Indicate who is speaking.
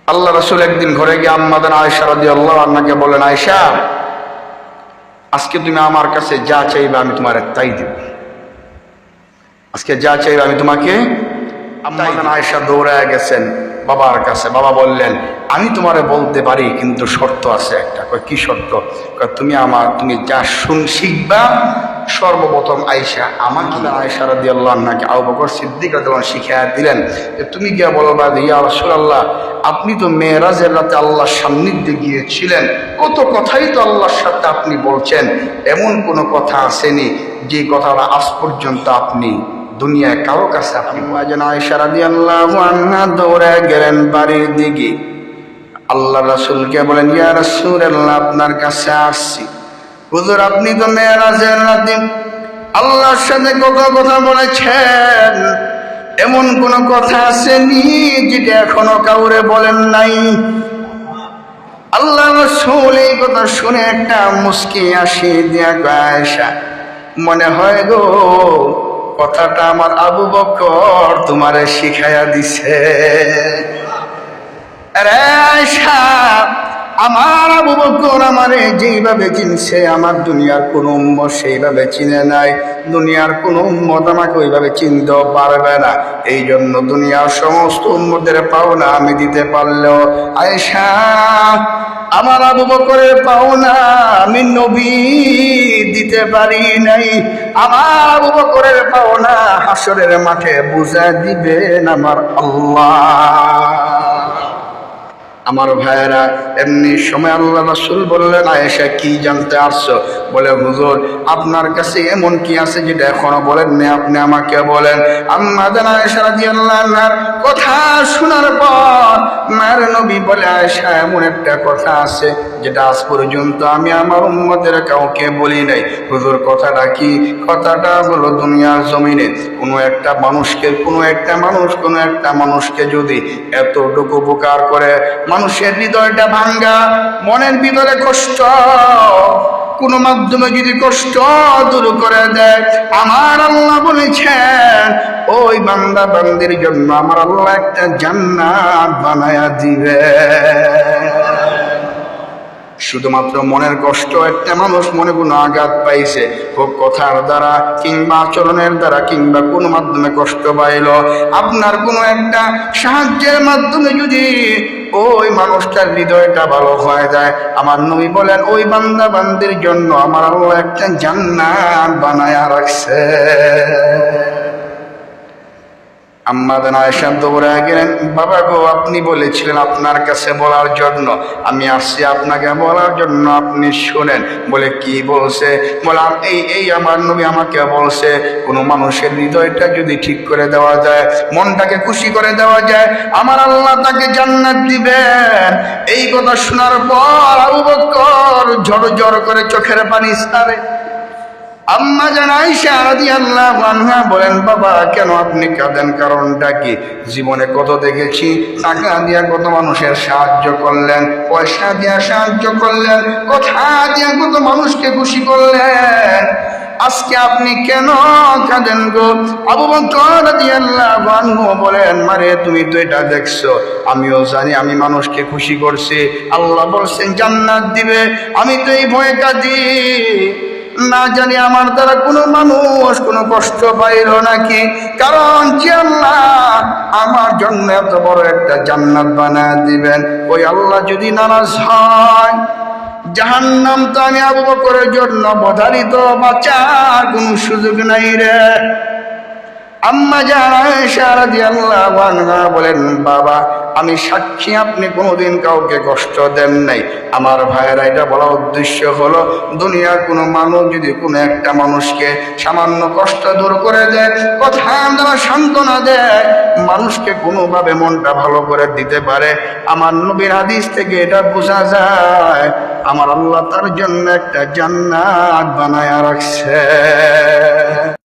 Speaker 1: আল্লাহ রাসূল একদিন ঘরে গিয়ে আম্মা জান আয়েশা রাদিয়াল্লাহু আনহাকে বলেন, আয়েশা, আজকে তুমি আমার কাছে যা চাইবে আমি তোমার তাই দেব। আজকে যা চাইবে আমি তোমাকে। আম্মা জান আয়েশা দৌড়ায় গেছেন বাবার কাছে। বাবা বললেন, আমি তোমারে বলতে পারি, কিন্তু শর্ত আছে একটা। কি শর্ত? তুমি যা শিখবা সর্বপ্রথম আয়েশা আমাকে। আয়েশা রাদিয়াল্লাহু আনহাকে আবু বকর সিদ্দিক রাদিয়াল্লাহু আনহু শিখিয়ে দিলেন যে তুমি গিয়ে বলবা, ইয়া রাসূলুল্লাহ, আপনি তো মেরাজের রাতে আল্লাহর সান্নিধ্যে গিয়েছিলেন, কত কথাই তো আল্লাহর সাথে আপনি বলছেন, এমন কোনো কথা আসেনি যে কথাটা আজ পর্যন্ত আপনি দুনিয়ায় কারো কাছে আপনি। আয়েশা রাদিয়াল্লাহু আনহা দৌড়ে গেলেন বাড়ির দিকে। আল্লাহ রাসূলকে বলেন, ইয়া রাসূলুল্লাহ, আপনার কাছে আসছি। হুজুর, আপনি তো মেরাজের রাতে আল্লাহর সাথে কত কথা বলেছেন, এমন কোন কথা আসেনি যেটা এখনো কাউরে বলেন নাই। আল্লাহ রাসূল এই কথা শুনে একটা মুস্কি হাসি দিয়া আয়েশা, মনে হয় গো কথাটা আমার আবু বকর তোমারে শিখাইয়া দিছে। আরে আয়েশা, আমার আবু বকর আমারে যেইভাবে চিনছে, আমার দুনিয়ার কোন উম্মত সেইভাবে চিনে নাই। দুনিয়ার কোন উম্মত আমাকে ওইভাবে চিনতেও পারবে না। এই জন্য দুনিয়ার সমস্ত উম্মতের পাওনা আমি দিতে পারলেও আয়েশা, আমার আবু বকরের পাওনা আমি নবী দিতে পারি নাই। আমার আবু বকরের পাওনা হাসরের মাঠে বুঝা দিবেন আমার আল্লাহ। আমার ভাইয়েরা, এমনি সময় আল্লাহ রাসূল বললেন, আয়েশা, কি জানতে আসছো? বলে, হুজুর, আপনার কাছে এমন কি আছে যেটা এখনো বলেন না, আপনি আমাকে বলেন। আম্মা জান আয়েশা রাদিয়াল্লাহু আনহার কথা শোনার পর মায়ের নবী বলে, আয়েশা, এমন একটা কথা আছে যেটা আজ পর্যন্ত আমি আমার উম্মতের কাউকে বলি নাই। হুজুর, কথাটা কি? কথাটা হলো, দুনিয়ার জমিনে কোনো একটা মানুষকে যদি এতটুকু উপকার করে, মানুষের হৃদয়টা ভাঙ্গা, মনের ভিতরে কষ্ট, কোন মাধ্যমে যদি কষ্ট দূর করে দেয়, আমার আল্লাহ বলেছেন ওই বান্দা বান্দির জন্য আমার আল্লাহ একটা জান্নাত বানায়া দিবে। শুধুমাত্র মনের কষ্ট, একটা মানুষ মনে কোনো আঘাত পাইছে, হোক কথার দ্বারা কিংবা আচরণের দ্বারা কিংবা কোনো মাধ্যমে কষ্ট পাইল, আপনার কোনো একটা সাহায্যের মাধ্যমে যদি ওই মানুষটার হৃদয়টা ভালো হয়ে যায়, আমার নবী বলেন ওই বান্দা বান্দির জন্য আমার আল্লাহ একটা জান্নাত বানায়া রাখছে। আম্মা জান আয়েশা দৌড়ে গেলেন, বাবা গো, আপনি বলেছিলেন আপনার কাছে বলার জন্য, আমি আসছি আপনাকে বলার জন্য, আপনি শুনেন। বলে, কি বলছে? বলে, এই আমার নবী আমাকে বলছে, কোনো মানুষের হৃদয়টা যদি ঠিক করে দেওয়া যায়, মনটাকে খুশি করে দেওয়া যায়, আমার আল্লাহ তাকে জান্নাত দিবেন। এই কথা শোনার পর আবু বকর ঝরঝর করে চোখের পানি ছাড়ে। আম্মা জান আয়েশা রাদিয়াল্লাহু আনহা বলেন, বাবা, কেন আপনি কাঁদেন? কারণটা কি? জীবনে কত দেখেছি, টাকা দিয়া কত মানুষের সাহায্য করলেন, পয়সা দিয়া সাহায্য করলেন, কথা দিয়া কত মানুষকে খুশি করলেন, আজকে আপনি কেন কাঁদেন গো? আবু বকর রাদিয়াল্লাহু আনহু বলেন, মারে, তুমি তো এটা দেখছো, আমিও জানি আমি মানুষকে খুশি করছি, আল্লাহ বলছেন জান্নাত দিবে, আমি তো এই ভয়ে কাঁদি, না জানি আমার দ্বারা কোনো মানুষ কোনো কষ্ট পাইল নাকি। কারণ যে আল্লাহ আমার জন্য এত বড় একটা জান্নাত বানায় দিবেন, ওই আল্লাহ যদি নারাজ হয়, জাহান্নাম তো আমি আবু বকরের জন্য বধারিত, বাঁচার কোনো সুযোগ নাই রে। আম্মা জান আয়েশা রাদিয়াল্লাহু আনহা বলেন, বাবা, আমি সাক্ষী আপনি কোনোদিন কাউকে কষ্ট দেন নাই। আমার ভাইয়েরা, এটা বলার উদ্দেশ্য হলো, দুনিয়ার কোনো মানুষ যদি কোনো একটা মানুষকে সামান্য কষ্ট দূর করে দেয়, কথা দ্বারা সান্ত্বনা দেয়, মানুষকে কোনোভাবে মনটা ভালো করে দিতে পারে, আমার নবীর হাদিস থেকে এটা বোঝা যায় আমার আল্লাহ তার জন্য একটা জান্নাত বানায়া রাখছে।